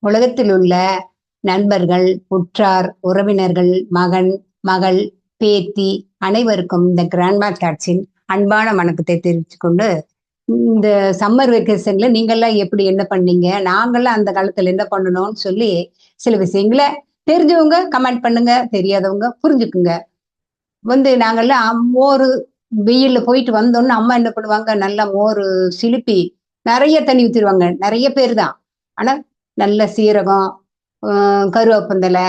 உலகத்தில் உள்ள நண்பர்கள், உற்றார், உறவினர்கள், மகன், மகள், பேத்தி அனைவருக்கும் இந்த கிராண்ட்மா கேட்ஸின் அன்பான வணக்கத்தை தெரிவித்துக் கொண்டு, இந்த சம்மர் வெக்கேஷன்ல நீங்கள்லாம் எப்படி என்ன பண்ணீங்க? நாங்கலாம் அந்த காலத்துல என்ன பண்ணுனோம்னு சொல்லி, சில விஷயங்கள தெரிஞ்சவங்க கமெண்ட் பண்ணுங்க. தெரியாதவங்க புரிஞ்சுக்குங்க. நாங்கல்லாம் மோரு வெயில்ல போயிட்டு வந்தோனே அம்மா என்ன பண்ணுவாங்க, நல்லா மோரு சிலுப்பி, நெறைய தண்ணி ஊத்திருவாங்க. நெறைய பேரு தான். ஆனா, நல்ல சீரகம், அ கருவேப்பந்தழை,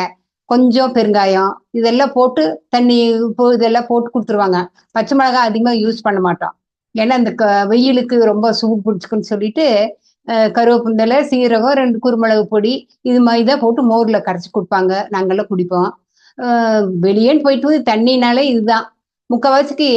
கொஞ்சம் பெருங்காயம் இதெல்லாம் போட்டு தண்ணி, உப்பு இதெல்லாம் போட்டு குடுத்துருவாங்க. பச்சை மிளகாய் அதிகமா யூஸ் பண்ண மாட்டோம். ஏன்னா, இந்த வெயிலுக்கு ரொம்ப சூடு பிடிச்சுக்குன்னு சொல்லிட்டு, கருவேப்பந்தழை, சீரகம், 2 குருமிளகு பொடி, இது மாரி தான் போட்டு மோர்ல கரைச்சு குடுப்பாங்க. நாங்கலாம் குடிப்போம். அ வெளியேன்னு போயிட்டு வந்து தண்ணினாலே இதுதான். முக்காவாசிக்கு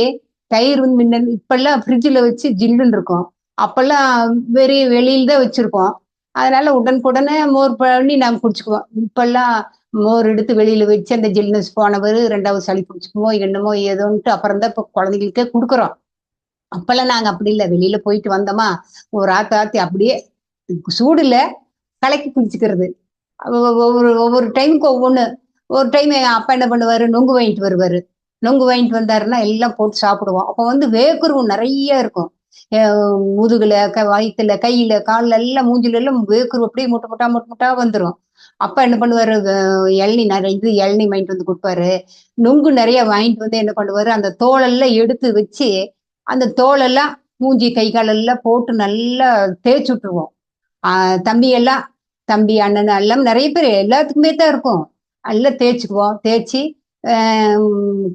தயிர் வந்து இப்பல்லாம் ஃப்ரிட்ஜ்ல வச்சு ஜில்லுன்னு இருக்கும். அப்பல்லாம் வெளியில தான் வச்சிருப்போம். அதனால உடனுக்குடனே மோர் பண்ணி நாங்க குடிச்சுக்குவோம். இப்பல்லாம் மோர் எடுத்து வெளியில வச்சு அந்த ஜில்னஸ் போன பிறகு 2வது சளி பிடிச்சுக்குமோ, என்னமோ ஏதோன்ட்டு அப்புறம் தான் இப்ப குழந்தைகளுக்கே குடுக்குறோம். அப்பல்லாம் நாங்க அப்படி இல்ல. வெளியில போயிட்டு வந்தோமா, ஒரு ஆத்தி அப்படியே சூடுல கலக்கி குடிச்சுக்கிறது. ஒவ்வொரு ஒவ்வொரு டைமுக்கு ஒவ்வொன்னு. ஒரு டைம் எங்க அப்பா என்ன பண்ணுவாரு, நுங்கு வாங்கிட்டு வருவாரு. நுங்கு வாங்கிட்டு வந்தாருன்னா, எல்லாம் போட்டு சாப்பிடுவோம். அப்ப வேர்க்குரு நெறைய இருக்கும். அ முதுகுல, வயித்துல, கையில, கால்ல எல்லாம் மூஞ்சில எல்லாம் வேர்க்குரு அப்படியே மூட்ட மூட்டா, மூட்ட மூட்டா வந்துரும். அப்பா என்ன பண்ணுவாரு, இளநீ இளநீ வாங்கிட்டு வந்து குடுப்பாரு. நுங்கு நெறைய வாங்கிட்டு வந்து என்ன பண்ணுவாரு, அந்த தோலெல்லாம் எடுத்து வச்சு, அந்த தோலெல்லாம் மூஞ்சி, கை, கால் எல்லாம் போட்டு நல்லா தேய்ச்சு விட்டுருவோம். ஆ தம்பி எல்லாம் தம்பி, அண்ணன் எல்லாம் நெறைய பேரு எல்லாத்துக்குமே தான் இருக்கும். நல்லா தேய்ச்சுக்குவோம். தேய்ச்சு அ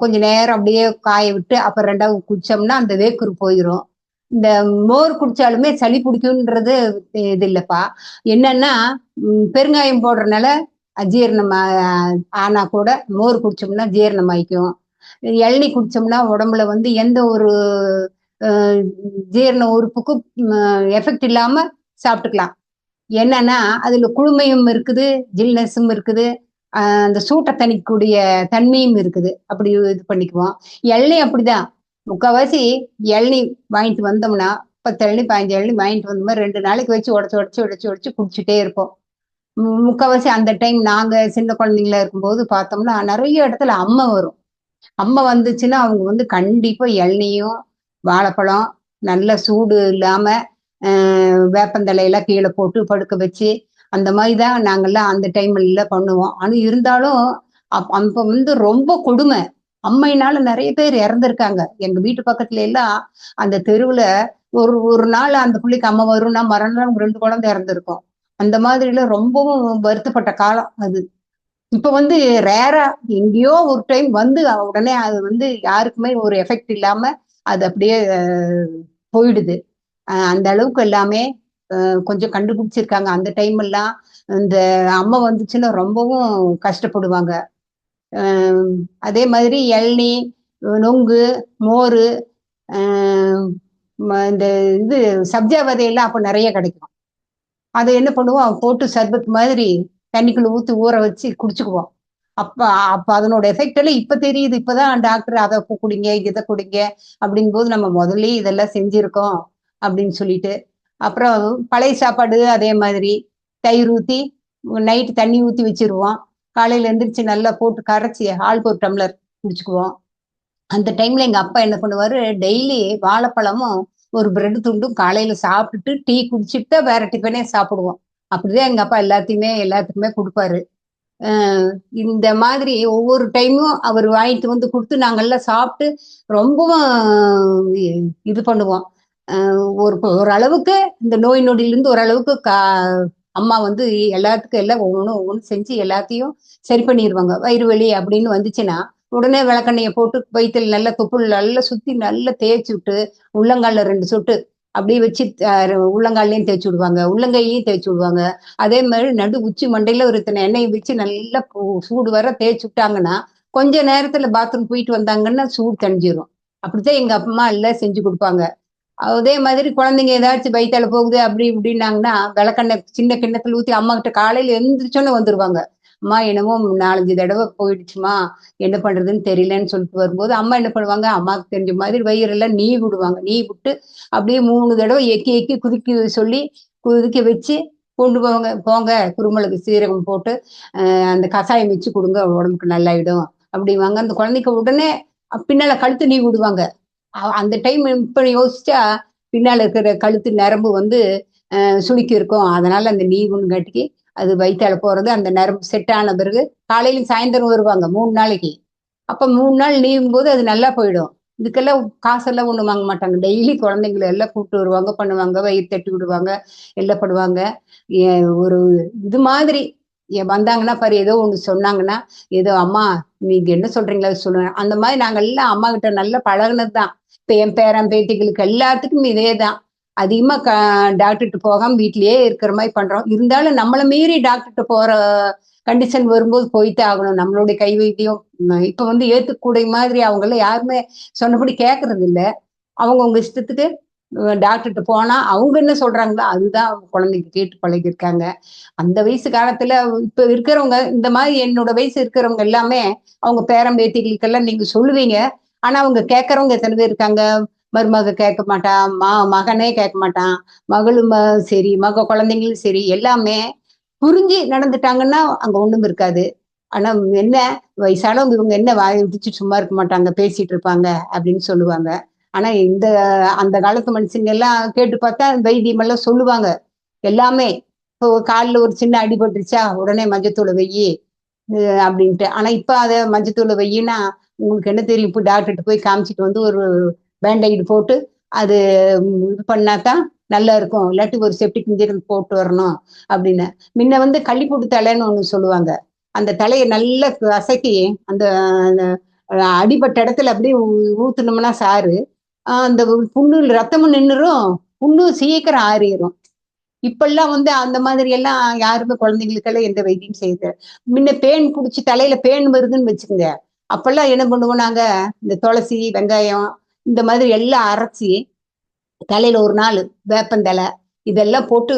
கொஞ்ச நேரம் அப்படியே காய விட்டு, அப்புறம் 2வது குடிச்சோம்னா, அந்த வேர்க்குரு போயிரும். இந்த மோர் குடிச்சாலுமே சளி பிடிக்கும்ன்றது இது இல்லப்பா. என்னன்னா, பெருங்காயம் போடுறனால அஜீரணம் ஆனா கூட மோர் குடிச்சோம்னா ஜீரணமாயிக்கும். இளநீ குடிச்சோம்னா உடம்புல எந்த ஒரு அ ஜீரண உறுப்புக்கும் எஃபெக்ட் இல்லாம சாப்பிட்டுக்கலாம். என்னன்னா, அதுல குளுமையும் இருக்குது, ஜில்னஸும் இருக்குது. அந்த சூட்ட தணிக்கக்கூடிய தன்மையும் இருக்குது. அப்படி இது பண்ணிக்குவோம். இளநீ அப்படிதான். முக்காவாசி இளநீ வாங்கிட்டு வந்தோம்னா, 10 இளநீ, 15 இளநீ வாங்கிட்டு வந்தோம்னா, 2 நாளைக்கு வச்சு உடைச்சு குடிச்சுட்டே இருப்போம். முக்காவாசி அந்த டைம் நாங்க சின்ன குழந்தைங்களா இருக்கும்போது பார்த்தோம்னா, நெறைய இடத்துல அம்மை வரும். அம்மை வந்துச்சுன்னா, அவங்க கண்டிப்பா இளநீயும், வாழைப்பழம், நல்ல சூடு இல்லாம, அ வேப்பந்தழையெல்லாம் கீழ போட்டு படுக்க வச்சு, அந்த மாரி தான் நாங்கலாம் அந்த டைம்ல பண்ணுவோம். ஆனா இருந்தாலும், அப்ப ரொம்ப கொடுமை. அம்மையினால நெறைய பேர் இறந்திருக்காங்க. எங்க வீட்டு பக்கத்துல எல்லாம் அந்த தெருவுல ஒரு ஒரு நாள் அந்த புள்ளைக்கு அம்மை வரும்னா, மறுநாள் 2 குழந்தை இறந்திருக்கும். அந்த மாதிரிலாம் ரொம்பவும் வருத்தப்பட்ட காலம் அது. இப்ப ரேரா எங்கேயோ ஒரு டைம் உடனே அது யாருக்குமே ஒரு எஃபெக்ட் இல்லாம அது அப்படியே போயிடுது. அந்த அளவுக்கு எல்லாமே கொஞ்சம் கண்டுபிடிச்சிருக்காங்க. அந்த டைம் எல்லாம் இந்த அம்மை வந்துச்சுன்னா ரொம்பவும் கஷ்டப்படுவாங்க. அ அதே மாதிரி இளநீ, நுங்கு, மோரு, அ இந்த இது சப்ஜா விதையெல்லாம் அப்ப நெறைய கிடைக்கும். அத என்ன பண்ணுவோம், போட்டு சர்பத் மாதிரி தண்ணிக்குள்ள ஊத்தி ஊற வச்சு குடிச்சுக்குவோம். அப்ப அப்ப அதனோட எஃபெக்ட் எல்லாம் இப்ப தெரியுது. இப்பதான் டாக்டர் அத குடிங்க, இத குடிங்க அப்படிங்கும்போது நம்ம முதல்லயே இதெல்லாம் செஞ்சிருக்கோம் அப்படின்னு சொல்லிட்டு. அப்புறம் பழைய சாப்பாடு அதே மாதிரி தயிர் ஊத்தி நைட்டு தண்ணி ஊத்தி வச்சுருவோம். காலையில எந்திரிச்சு நல்லா போட்டு கரைச்சு ஆளுக்கு ஒரு டம்ளர் குடிச்சுக்குவோம். அந்த டைம்ல எங்க அப்பா என்ன பண்ணுவாரு, டெய்லி வாழைப்பழமும், ஒரு பிரெட் துண்டும் காலையில சாப்பிட்டுட்டு, டீ குடிச்சிட்டு தான் வேற டிஃபனே சாப்பிடுவோம். அப்படிதான் எங்க அப்பா எல்லாத்துக்குமே குடுப்பாரு. அ இந்த மாதிரி ஒவ்வொரு டைமும் அவர் வாங்கிட்டு குடுத்து நாங்கல்லாம் சாப்பிட்டு ரொம்பவும் இது பண்ணுவோம். ஓரளவுக்கு இந்த நோய் நொடியிலிருந்து ஓரளவுக்கு அம்மா எல்லாத்துக்கும் எல்லாம் ஒவ்வொன்னும் செஞ்சு எல்லாத்தையும் சரி பண்ணிருவாங்க. வயிறு வலி அப்படின்னு வந்துச்சுன்னா, உடனே விளக்கெண்ணெய போட்டு வயித்துல நல்லா தொப்புள் நல்லா சுத்தி நல்லா தேய்ச்சு விட்டு, உள்ளங்கால்ல 2 சொட்டு அப்படியே வச்சு உள்ளங்கால்லயும் தேய்ச்சு விடுவாங்க. உள்ளங்கையிலயும் தேய்ச்சு விடுவாங்க. அதே மாரி நடு உச்சி மண்டையில ஒரு இத்தனை எண்ணெய வச்சு நல்லா சூடு வர தேய்ச்சு விட்டாங்கன்னா, கொஞ்ச நேரத்துல பாத்ரூம் போயிட்டு வந்தாங்கன்னா சூடு தணிஞ்சிரும். அப்படித்தான் எங்க அம்மா எல்லாம் செஞ்சு குடுப்பாங்க. அதே மாதிரி குழந்தைங்க ஏதாச்சும் வயித்தால போகுது அப்படி இப்படின்னாங்கன்னா, விளக்கெண்ணெய் சின்ன கிண்ணத்துல ஊத்தி அம்மாகிட்ட காலையில எந்திரிச்சோனே வந்துருவாங்க. அம்மா என்னமோ 4, 5 தடவ போயிடுச்சும்மா, என்ன பண்றதுன்னு தெரியலன்னு சொல்லிட்டு வரும்போது, அம்மா என்ன பண்ணுவாங்க, அம்மாவுக்கு தெரிஞ்ச மாதிரி வயிறெல்லாம் நீவி விடுவாங்க. நீவி விட்டு அப்படியே 3 தடவ எக்கி எக்கி குதிக்க சொல்லி, குதிக்க வச்சு கொண்டு போங்க போங்க குருமிளகு சீரகம் போட்டு அந்த கஷாயம் வச்சு கொடுங்க உடம்புக்கு நல்லாயிடும் அப்படிவாங்க. அந்த குழந்தைக்கு உடனே பின்னால கழுத்து நீவி விடுவாங்க. அந்த டைம் இப்ப யோசிச்சா பின்னால இருக்கிற கழுத்து நரம்பு வந்து சுளுக்கி இருக்கும். அதனால அந்த நீவுங்காட்டிக்கு அது வயித்தால போறது அந்த நரம்பு செட் ஆன பிறகு காலையிலும் சாயந்தரம் வருவாங்க 3 நாளைக்கு. அப்ப 3 நாள் நீவும் போது அது நல்லா போயிடும். இதுக்கெல்லாம் காசெல்லாம் ஒண்ணும் வாங்க மாட்டாங்க. டெய்லி குழந்தைங்கள எல்லாம் கூப்பிட்டு வருவாங்க, பண்ணுவாங்க, வயிறு தட்டி விடுவாங்க, எல்லாம் பண்ணுவாங்க. ஒரு இது மாதிரி வந்தாங்கன்னா பாரு ஏதோ ஒண்ணு சொன்னாங்கன்னா, ஏதோ அம்மா நீங்க என்ன சொல்றீங்களோ அத சொல்லுங்க. அந்த மாதிரி நாங்க எல்லாம் அம்மா கிட்ட நல்லா பழகுனது தான். இப்ப என் பேரன், பேத்திகளுக்கு எல்லாத்துக்கும் இதேதான். அதிகமா டாக்டர்ட்ட போகாம வீட்லயே இருக்கிற மாதிரி பண்றோம். இருந்தாலும் நம்மள மீறி டாக்டர்ட்ட போற கண்டிஷன் வரும்போது போய்த்தான் ஆகணும். நம்மளுடைய கை வைத்தியம் இப்ப வந்து ஏத்துக்கூடிய மாதிரி அவங்கெல்லாம் யாருமே சொன்னபடி கேட்கறது இல்ல. அவங்கவங்க இஷ்டத்துக்கு டாக்டர்ட்ட போனா அவங்க என்ன சொல்றாங்களோ அதுதான் குழந்தைக்கு கேட்டு பழகியிருக்காங்க. அந்த வயசு காலத்துல இப்ப இருக்கிறவங்க இந்த மாதிரி என்னோட வயசு இருக்கிறவங்க எல்லாமே அவங்க பேரன் பேத்திகளுக்கெல்லாம் நீங்க சொல்லுவீங்க. ஆனா அவங்க கேட்கறவங்க எத்தனை பேர் இருக்காங்க? மருமக கேட்க மாட்டா, மகனே கேட்க மாட்டான். மகளும் சரி, மக குழந்தைங்களும் சரி எல்லாமே புரிஞ்சு நடந்துட்டாங்கன்னா அங்க ஒண்ணும் இருக்காது. ஆனா என்ன வயசானவங்க இவங்க என்ன வாயை விட்டுச்சு சும்மா இருக்க மாட்டாங்க, பேசிட்டு இருப்பாங்க அப்படின்னு சொல்லுவாங்க. ஆனா அந்த காலத்து மனுஷங்க எல்லாம் கேட்டு பார்த்தா வைத்தியம் எல்லாம் சொல்லுவாங்க. எல்லாமே. இப்போ கால்ல ஒரு சின்ன அடிபட்டுருச்சா, உடனே மஞ்சத்தூள வையி அப்படின்ட்டு. ஆனா இப்ப அத மஞ்சத்தூள வையின்னா, உங்களுக்கு என்ன தெரியும்? இப்ப டாக்டர்ட்ட போய் காமிச்சுட்டு வந்து ஒரு பேண்டேய்டு போட்டு, அது இது பண்ணா தான் நல்லா இருக்கும். இல்லாட்டி ஒரு செப்டிக் இன்ஜெக்ஷன் போட்டு வரணும் அப்படின்னு. முன்ன வந்து கள்ளிப்பூட்டு தலைன்னு ஒண்ணு சொல்லுவாங்க. அந்த தலைய நல்லா கசக்கி, அந்த அடிபட்ட இடத்துல அப்படியே ஊத்துனோம்னா சாறு, அந்த புண்ணு ரத்தமும் நின்னுரும். புண்ணும் சீக்கிரம் ஆறிரும். இப்பல்லாம் வந்து அந்த மாதிரி எல்லாம் யாருமே குழந்தைங்களுக்கெல்லாம் எந்த வைத்தியம் செய்யுது. முன்ன பேன் புடிச்சு தலையில பேன் வருதுன்னு வச்சுக்கோங்க. அப்பல்லாம் என்ன பண்ணுவோம் நாங்க, இந்த துளசி, வெங்காயம் இந்த மாதிரி எல்லாம் அரைச்சி தலையில ஒரு நாள் வேப்பந்தழை இதெல்லாம் போட்டு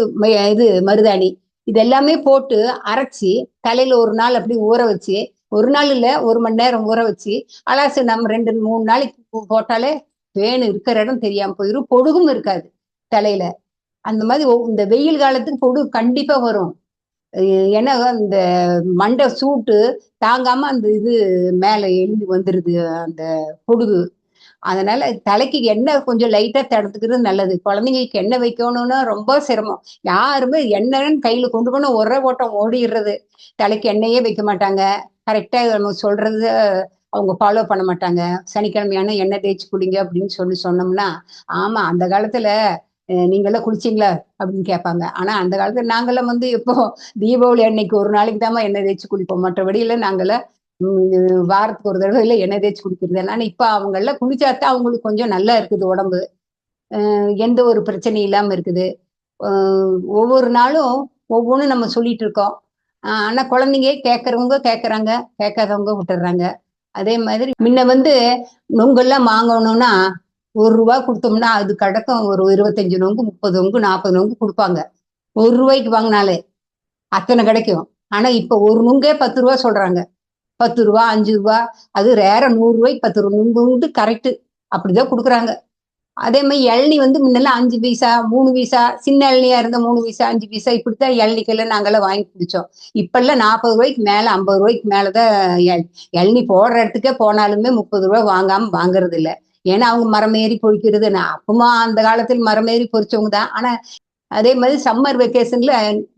இது மருதாணி இதெல்லாமே போட்டு அரைச்சி தலையில ஒரு நாள் அப்படி ஊற வச்சு ஒரு நாள் இல்ல 1 மணி நேரம் ஊற வச்சு அலாசு நம்ம 2 3 நாளைக்கு போட்டாலே பேன் இருக்கிற இடம் தெரியாம போயிடும் பொடுகும் இருக்காது தலையில அந்த மாதிரி இந்த வெயில் காலத்துக்கு பொடுகு கண்டிப்பா வரும் ஏன்னா இந்த மண்டை சூட்டு தாங்காம அந்த இது மேல எழுதி வந்துருது அந்த பொடுகு அதனால தலைக்கு எண்ணெய் கொஞ்சம் லைட்டா தடத்துக்கிறது நல்லது குழந்தைங்களுக்கு எண்ணெய் வைக்கணும்னா ரொம்ப சிரமம் யாருமே எண்ணெய்ன்னு கையில கொண்டு போனா ஒரே ஓட்டம் ஓடிடுறது தலைக்கு எண்ணெயே வைக்க மாட்டாங்க கரெக்டா நம்ம சொல்றது அவங்க ஃபாலோ பண்ண மாட்டாங்க சனிக்கிழமையான எண்ணெய் தேய்ச்சி குடிங்க அப்படின்னு சொன்னோம்னா ஆமா அந்த காலத்துல நீங்கெல்லாம் குளிச்சிங்களா அப்படின்னு கேட்பாங்க ஆனா அந்த காலத்துல நாங்கெல்லாம் வந்து இப்போ தீபாவளி அன்னைக்கு ஒரு நாளைக்கு தாம்மா எண்ணெய் தேய்ச்சி குளிப்போம் மற்றபடியில நாங்கெல்லாம் வாரத்துக்கு ஒரு தடவை இல்லை எண்ணெய் தேய்ச்சி குடிக்கிறது ஆனா இப்ப அவங்க எல்லாம் குளிச்சாத்தான் அவங்களுக்கு கொஞ்சம் நல்லா இருக்குது உடம்பு எந்த ஒரு பிரச்சனையும் இல்லாம இருக்குது ஒவ்வொரு நாளும் ஒவ்வொன்றும் நம்ம சொல்லிட்டு இருக்கோம் ஆனா குழந்தைங்க கேட்கறவங்க கேட்கறாங்க கேட்காதவங்க விட்டுடுறாங்க அதே மாதிரி முன்ன வந்து நொங்கெல்லாம் வாங்கணும்னா 1 ரூபா கொடுத்தோம்னா அது கடக்கும் ஒரு 25 நொங்கு 30 நொங்கு 40 நொங்கு கொடுப்பாங்க 1 ரூபாய்க்கு வாங்கினாலே அத்தனை கிடைக்கும் ஆனா இப்ப ஒரு நுங்கே 10 ரூபா சொல்றாங்க 10 ரூபா 5 ரூபா அது ரேர 100 ரூபாய்க்கு 10 ரூபா கரெக்ட் அப்படிதான் கொடுக்குறாங்க அதே மாதிரி இளநி வந்து முன்னெல்லாம் 5 பைசா 3 பைசா சின்ன இளநியா இருந்த 3 பைசா 5 பைசா இப்படித்தான் இளநிக்கெல்லாம் நாங்கெல்லாம் வாங்கி குடிச்சோம் இப்பெல்லாம் 40 ரூபாய்க்கு மேல 50 ரூபாய்க்கு மேலதான் இளநி போடுற இடத்துக்கே போனாலுமே 30 ரூபா வாங்காம வாங்குறது இல்லை ஏன்னா அவங்க மரம் ஏறி பொறிக்கிறது அப்பமா அந்த காலத்தில் மரம் ஏறி பொறிச்சவங்க தான் ஆனா அதே மாதிரி சம்மர் வெக்கேஷன்ல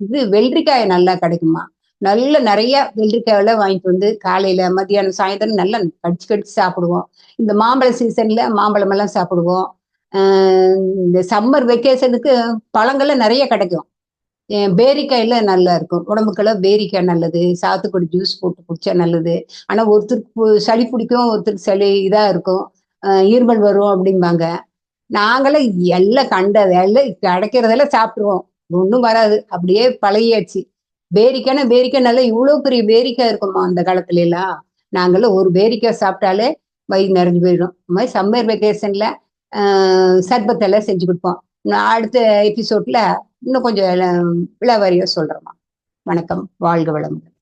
இது வெள்ளரிக்காய் நல்லா கிடைக்குமா நல்ல நிறைய வெள்ளரிக்காயெல்லாம் வாங்கிட்டு வந்து காலையில மத்தியானம் சாயந்தரம் நல்லா கடிச்சு கடிச்சு சாப்பிடுவோம் இந்த மாம்பழ சீசன்ல மாம்பழம் எல்லாம் சாப்பிடுவோம் இந்த சம்மர் வெக்கேஷனுக்கு பழங்கள்லாம் நிறைய கிடைக்கும் பேரிக்காயில நல்லா இருக்கும் உடம்புக்கெல்லாம் பேரிக்காய் நல்லது சாத்துக்குடி ஜூஸ் போட்டு குடிச்சா நல்லது ஆனா ஒருத்தருக்கு சளி பிடிக்கும் ஒருத்தருக்கு சளி இதா இருக்கும் ஈர்மல் வரும் அப்படிம்பாங்க நாங்களும் எல்லாம் கண்டது எல்லாம் கிடைக்கிறதெல்லாம் சாப்பிடுவோம் ஒன்றும் வராது அப்படியே பழகியாச்சு பேரிக்காய் நல்லா இவ்வளவு பெரிய பேரிக்காய் இருக்குமா அந்த காலத்துல எல்லாம் நாங்கெல்லாம் ஒரு பேரிக்காய் சாப்பிட்டாலே வயிறு நிறைஞ்சு போயிடும் இந்த மாதிரி சம்மர் வெக்கேஷன்ல சர்பத்தெல்லாம் செஞ்சு கொடுப்போம் நான் அடுத்த எபிசோட்ல இன்னும் கொஞ்சம் விளாவாரியா சொல்றேம்மா வணக்கம் வாழ்க வளமுடன்